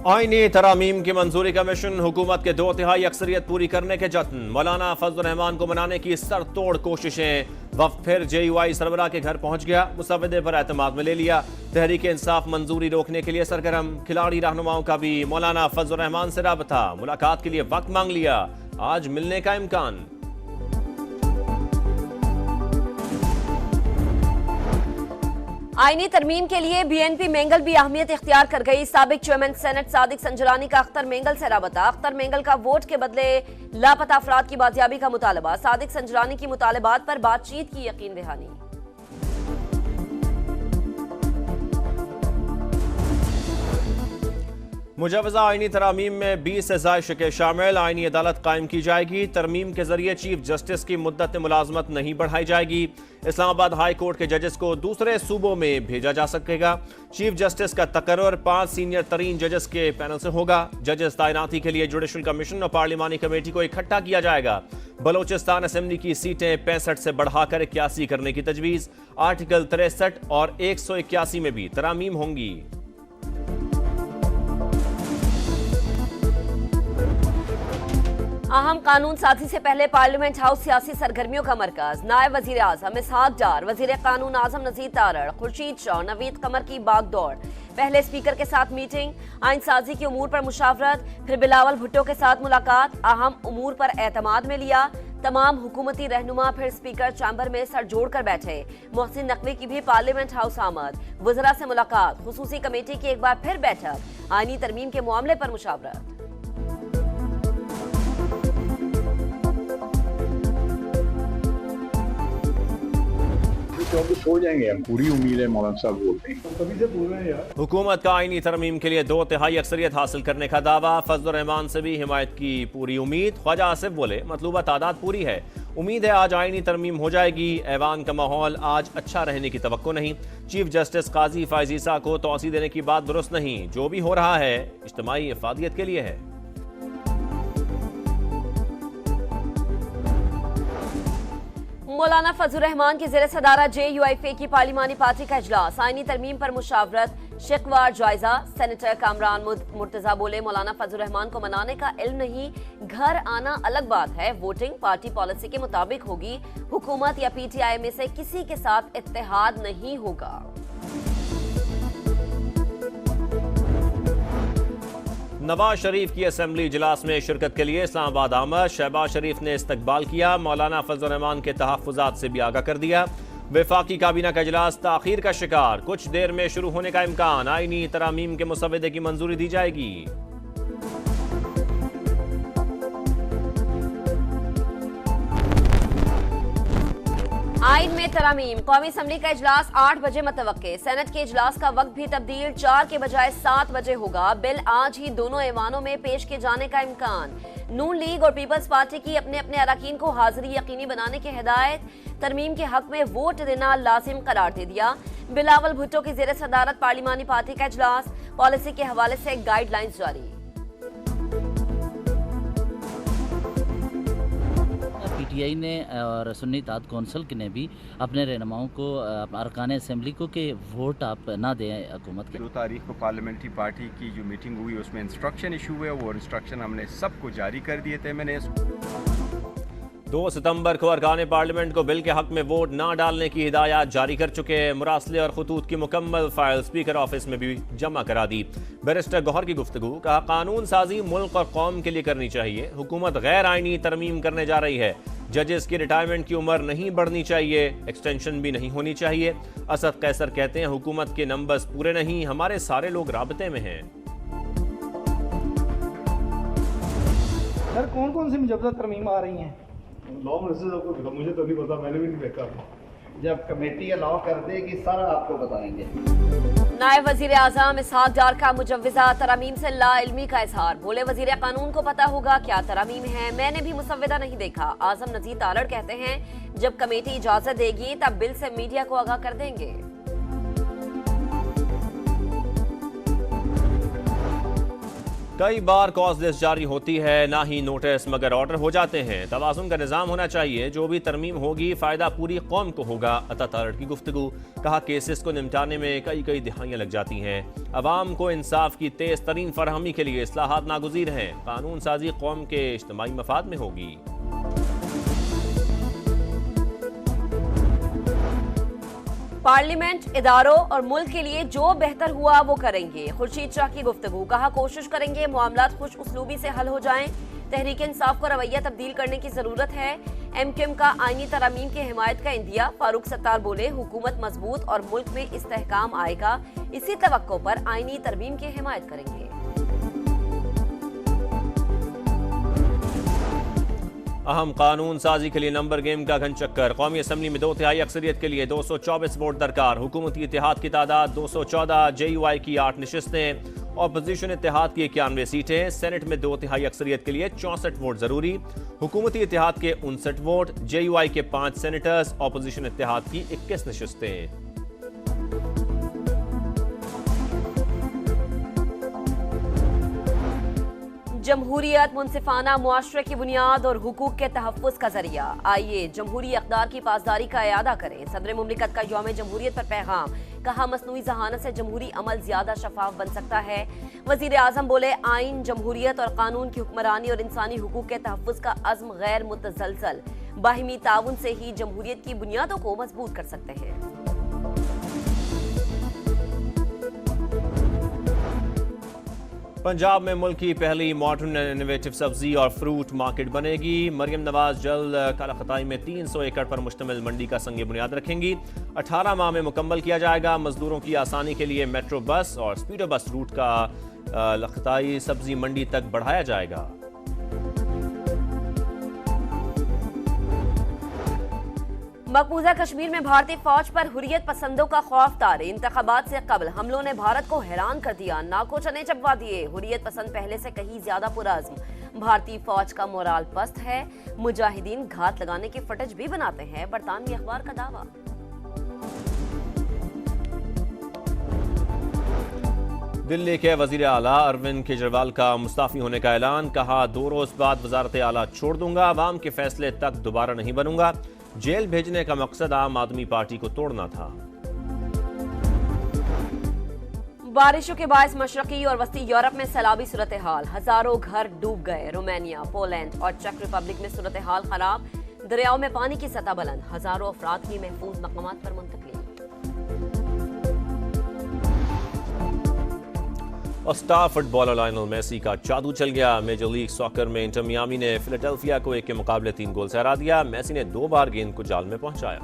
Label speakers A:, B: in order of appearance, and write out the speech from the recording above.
A: आईनी तरामीम की मंजूरी का मिशन, हुकूमत के 2/3 अक्सरियत पूरी करने के जत्न। मौलाना फजल रहमान को मनाने की सरतोड़ कोशिशें। वफ्द फिर JUI सरबराह के घर पहुंच गया, मुसव्वदे पर एतमाद में ले लिया। तहरीक इंसाफ मंजूरी रोकने के लिए सरगर्म। खिलाड़ी रहनुमाओं का भी मौलाना फजल रहमान से राबता, मुलाकात के लिए वक्त मांग लिया। आज मिलने का इम्कान।
B: आईनी तरमीम के लिए BNP मेंगल भी अहमियत इख्तियार कर गई। साबिक चेयरमैन सेनेट सादिक संजरानी का अख्तर मेंगल से राबता। अख्तर मेंगल का वोट के बदले लापता अफराद की बाजियाबी का मुतालबा। सादिक संजरानी की मुतालबात पर बातचीत की यकीन दहानी।
A: मुजवजा आईनी तरामीम में 20 से ज़ायद शिके शामिल। आईनी अदालत कायम की जाएगी। तरमीम के जरिए चीफ जस्टिस की मुद्दत मुलाजमत नहीं बढ़ाई जाएगी। इस्लामाबाद हाई कोर्ट के जजेस को दूसरे सूबों में भेजा जा सकेगा। चीफ जस्टिस का तकर्रुर 5 सीनियर तरीन जजेस के पैनल से होगा। जजेस तैनाती के लिए जुडिशल कमीशन और पार्लिमानी कमेटी को इकट्ठा किया जाएगा। बलोचिस्तान असेंबली की सीटें 65 से बढ़ाकर 81 करने की तजवीज़। आर्टिकल 63 और 181 में भी तरामीम होंगी।
B: अहम कानून साथी से पहले पार्लियामेंट हाउस सियासी सरगर्मियों का मरकज। नायब वजीर आजम इसहाक डार, वजीर कानून आजम नजीर तारड़, खुर्शीद शाह, नवीद कमर की बागदौड़। पहले स्पीकर के साथ मीटिंग, आइन साजी के उमूर पर मुशावरत, फिर बिलावल भुट्टो के साथ मुलाकात। अहम उमूर पर एतमाद में लिया। तमाम हुकूमती रहनुमा फिर स्पीकर चैम्बर में सर जोड़ कर बैठे। मोहसिन नकवी की भी पार्लियामेंट हाउस आमद, वज़रा से मुलाकात, खुसूसी कमेटी की एक बार फिर बैठक। आईनी तरमीम के मामले पर मुशावरत।
C: हो जाएंगे हम, पूरी उम्मीद है मौलाना साहब बोलते हैं, तभी से बोल रहे हैं यार।
A: हुकूमत का आईनी तरमीम के लिए 2/3 अक्सरियत हासिल करने का दावा। फजल रहमान से भी हिमायत की पूरी उम्मीद। ख्वाजा आसिफ बोले मतलूबा तादाद पूरी है, उम्मीद है आज आईनी तरमीम हो जाएगी। ऐवान का माहौल आज अच्छा रहने की तवक्को नहीं। चीफ जस्टिस काजी फायजीसा को तौसी देने की बात दुरुस्त नहीं। जो भी हो रहा है इज्तिमाई इफादियत के लिए है।
B: मौलाना फजल रहमान की जेर सदारा JUI की पार्लिमानी पार्टी का इजलास। आईनी तरमीम पर मुशावरत, शिकवार जायजा। सेनेटर कामरान मुर्तजा बोले मौलाना फजल रहमान को मनाने का इल्म नहीं, घर आना अलग बात है। वोटिंग पार्टी पॉलिसी के मुताबिक होगी। हुकूमत या PTI में से किसी के साथ इत्तेहाद नहीं होगा।
A: नवाज शरीफ की असेंबली इजलास में शिरकत के लिए इस्लामाबाद आमद। शहबाज शरीफ ने इस्तकबाल किया। मौलाना फजल रहमान के तहफ़्फ़ुज़ात से भी आगाह कर दिया। वफाकी काबीना का इजलास ताख़ीर का शिकार, कुछ देर में शुरू होने का इम्कान। आईनी तरामीम के मुसव्वदे की मंजूरी दी जाएगी।
B: आइन में तरामीम, कौमी असम्बली का इजलास 8 बजे मतवक्के। सेनेट के इजलास का वक्त भी तब्दील, 4 के बजाय 7 बजे होगा। बिल आज ही दोनों ऐवानों में पेश किए जाने का इम्कान। नून लीग और पीपल्स पार्टी की अपने अपने अरकान को हाजिरी यकीनी बनाने की हिदायत। तरमीम के हक में वोट देना लाजिम करार दे दिया। बिलावल भुट्टो की जेर सदारत पार्लिमानी पार्टी का इजलास, पॉलिसी के हवाले से गाइडलाइंस जारी।
D: PTI ने और सुन्नी इत्तेहाद कौंसिल ने भी अपने रहनुमाओं को, अरकान असेंबली को, कि वोट आप ना दें हुकूमत के।
E: 2 तारीख को पार्लियामेंट्री पार्टी की जो मीटिंग हुई उसमें इंस्ट्रक्शन इशू हुए, वो इंस्ट्रक्शन हमने सबको जारी कर दिए थे। मैंने
A: 2 सितंबर को अरकान पार्लियामेंट को बिल के हक में वोट ना डालने की हिदायत जारी कर चुके। मुरासले और खतूत की मुकम्मल फाइल स्पीकर ऑफिस में भी जमा करा दी। बैरिस्टर गौहर की गुफ्तगू, कहा कानून साजी मुल्क और कौम के लिए करनी चाहिए। हुकूमत गैर आईनी तरमीम करने जा रही है। जजेस की रिटायरमेंट की उम्र नहीं बढ़नी चाहिए, एक्सटेंशन भी नहीं होनी चाहिए। असद कैसर कहते हैं हुकूमत के नंबर्स पूरे नहीं, हमारे सारे लोग राबते में हैं।
F: सर कौन कौन सी मुजवजा तरमीम आ रही हैं?
C: लॉ मिनिस्टर को मुझे तो नहीं पता, मैंने भी नहीं देखा।
G: जब कमेटी अलाउ कर देगी सारा आपको बताएंगे।
B: नायब वजीर आजम इसहाक डार का मुजव्वजा तरमीम से लाइल्मी का इजहार। बोले वजीर कानून को पता होगा क्या तरमीम है, मैंने भी मुसव्वदा नहीं देखा। आजम नजीर तारड़ कहते हैं जब कमेटी इजाजत देगी तब बिल से मीडिया को आगाह कर देंगे।
A: कई बार कॉज लिस्ट जारी होती है, ना ही नोटिस मगर ऑर्डर हो जाते हैं। तवाज़ुन का निज़ाम होना चाहिए, जो भी तरमीम होगी फ़ायदा पूरी कौम को होगा। अता तारड़ की गुफ्तगू। कहा केसेस को निपटाने में कई दिहाइयाँ लग जाती हैं। अवाम को इंसाफ की तेज़ तरीन फरहमी के लिए इस्लाहात नागुज़ीर हैं। कानून साजी कौम के इज्तिमाई मफाद में होगी।
B: पार्लियामेंट, इदारों और मुल्क के लिए जो बेहतर हुआ वो करेंगे। खुर्शीद शाह की गुफ्तगू। कहा कोशिश करेंगे मामलात खुश उसलूबी से हल हो जाएं। तहरीक इंसाफ को रवैया तब्दील करने की जरूरत है। एमक्यूएम का आईनी तरमीम की हिमायत का इंदिया। फारूक सत्तार बोले हुकूमत मजबूत और मुल्क में इस्तेहकाम आएगा। इसी तवक्को पर आईनी तरमीम की हिमायत करेंगे।
A: अहम कानून साजी के लिए नंबर गेम का घन चक्कर। कौमी असम्बली में 2/3 अक्सरियत के लिए 224 वोट दरकार। हुकूमती इत्तेहाद की तादाद 214, JUI की 8 नशिस्तें, अपोजिशन इत्तेहाद की 91 सीटें। सेनेट में 2/3 अक्सरियत के लिए 64 वोट जरूरी। हुकूमती इत्तेहाद के 59 वोट, JUI के 5 सेनेटर्स, अपोजिशन इत्तेहाद की 21 नशिस्तें।
B: जमहूरियत मुनसिफाना मुआशरे की बुनियाद और हुकूक के तहफ़्फ़ुज़ का जरिया। आइए जमहूरी अक़दार की पासदारी का इयादा करें। सदर मुमलिकत का यौम जमहूरियत पर पैगाम। कहा मसनूई ज़हानत से जमहूरी अमल ज़्यादा शफाफ बन सकता है। वज़ीर आज़म बोले आइन, जमहूरियत और कानून की हुक्मरानी और इंसानी हुकूक के तहफ़्फ़ुज़ का अज़्म गैर मुतज़लज़ल। बाहिमी ताउन से ही जमहूरियत की बुनियादों को मजबूत कर सकते हैं।
A: पंजाब में मुल्क की पहली मॉडर्न एंड इनोवेटिव सब्जी और फ्रूट मार्केट बनेगी। मरियम नवाज जल्द कालाखताई में 300 एकड़ पर मुश्तमिल मंडी का संग बुनियाद रखेंगी। 18 माह में मुकम्मल किया जाएगा। मजदूरों की आसानी के लिए मेट्रो बस और स्पीडो बस रूट का लखताई सब्जी मंडी तक बढ़ाया जाएगा।
B: मकबूजा कश्मीर में भारतीय फौज पर हुर्रियत पसंदों का खौफ तारे। इंतखाबात से कबल हमलों ने भारत को हैरान कर दिया, नाको चने चबवा दिए। हुर्रियत पसंद पहले से कहीं ज्यादा पुरअज़्म। भारतीय फौज का मोराल पस्त है। मुजाहिदीन घात लगाने की फुटेज भी बनाते हैं। बरतानवी अखबार का दावा।
A: दिल्ली के वजीर आला अरविंद केजरीवाल का मुस्ताफी होने का ऐलान। कहा 2 रोज बाद वजारत आला छोड़ दूंगा। अवाम के फैसले तक दोबारा नहीं बनूंगा। जेल भेजने का मकसद आम आदमी पार्टी को तोड़ना था।
B: बारिशों के बायस मशरकी और वस्ती यूरोप में सैलाबी सूरत हाल। हजारों घर डूब गए। रोमानिया, पोलैंड और चेक रिपब्लिक में सूरत हाल खराब। दरियाओं में पानी की सतह बुलंद। हजारों अफराद की महफूज मकामात पर मुंतकिली।
A: और स्टार फुटबॉलर लायनल मेसी का जादू चल गया। मेजर लीग सॉकर में इंटर मियामी ने फिलाडेल्फिया को 1 के मुकाबले 3 गोल से हरा दिया। मेसी ने 2 बार गेंद को जाल में पहुंचाया।